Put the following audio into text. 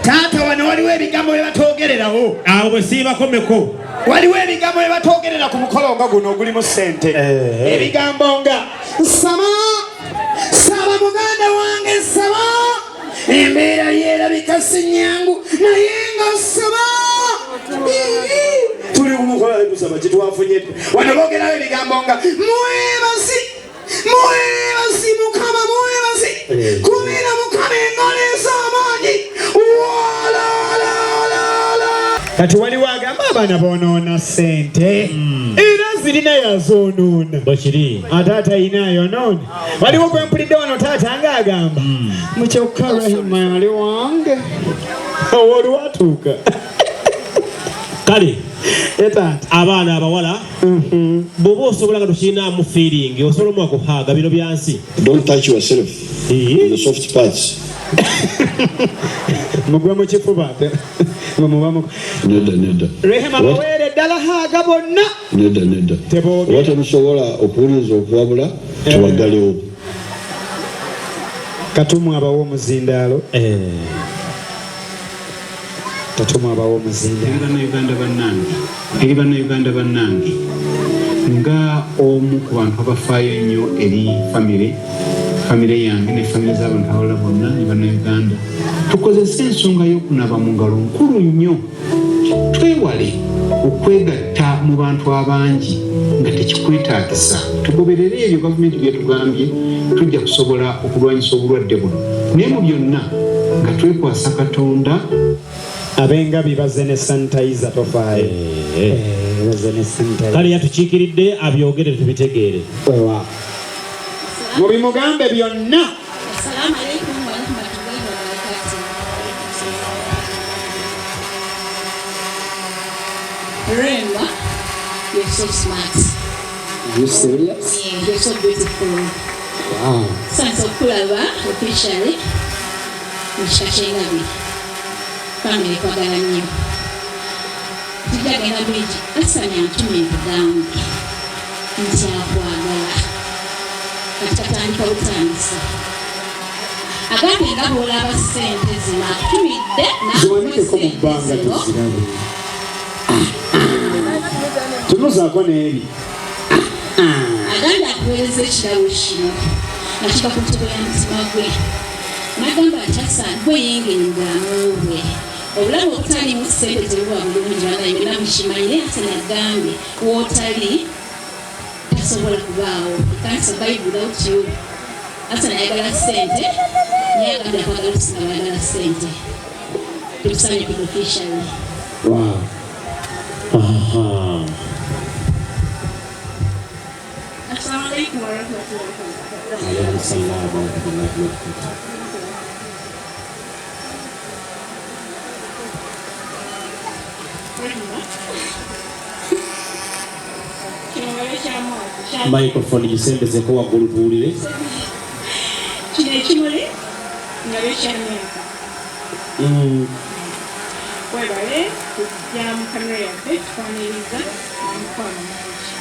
Tata wano waliwo ebigambo bye batwogererawo. Awo bwe siibakomeko. Waliwo ebigambo bye batwogerera ku mukolo nga guno ogulimu ssente. Ebigambo nga nsaba, saba muganda wange nsaba, embeera yeerabika si nnyangu naye nga nsaba. Tuli ku mukolo tusaba kitwafunye. Wano boogerawo ebigambo nga mwebasi, mwebasi mukama mwebasi, kumira mukama engalo ez'amaanyi. Kati waliwo agamba abaana boonoona ssente era zirina yazoonoona bwekiri ate atayinayonoona. Waliwo gwe mpulidde wano taata ng'agamba mukyokka rahimali wange owolwatuuka. kale abaana abawala bw'oba osobola nga tokirinaamu feeling osobola omu akuhaaga bino byansi. Don't touch yourself in the soft parts. mugwe mu kifuba Nedda. Rehema baweere ddala haaga bonna. Nedda. Oba temusobola okuwuliriza okuwabula tewagalewo. Katumu abawo omuzindaalo. Katumu abawo omuzindaalo. Eri bannayuganda bannange nga omu ku bantu abafaayo ennyo eri famire yange ne famire z'abantu abalala bonna ne bannayuganda tukozesa ensonga y'okunaaba mu ngalo nkulu nnyo. Twewale okwegatta mu bantu abangi nga tekikwetaagisa. Tugoberere ebyo gavumenti bye tugambye tujja kusobola okulwanyisa obulwadde buno. Naye mu byonna nga twekwasa Katonda. Abengabi baze ne sanitayiza tofaayo. Kale yatukiikiridde abyogere tubitegeere. Mu bimugambe byonna. Assalamu alaikum wa rahmatullahi wa barakatuh. Remember, you're so smart. Are you serious? Yeah, you're so beautiful. Wow. Santo Kulava, officially. Mishashengabi. Family kwagala nnyo. Tujagenda bridge. Asanya ntumi nkugambe. Nti akwagala. Katandika butandisa. Agambye nga bw'olaba ssente zino akutumidde ziwanike mu bbanga tuzirabe. Tunuzaako n'eri. Agambye akuweereza ekirabo kino nga kiva ku ntebe ya mutima gwe. N'agamba nti asa gwe yengeri mu bulamu bwe. Obulamu obutalimu ssente tebuba bulungi walayi byonna mukimanyire ate n'agambye w'otali tasobola kubaawo. You can't survive without you. Asa n'ayagala ssente naye agambye akwagala tusinga bayagala ssente. Tukusanye ku officially. Wow. Assalamu alaikum wa rahmatullahi wa barakatuh. Alaykum salaam wa rahmatullahi wa barakatuh. Microphone gisembezeko waggulu tuwulire. Kino ekimuli nga bekyamyaka. Webale kujja mu kamera yaffe tufaaniriza omukwano mungi.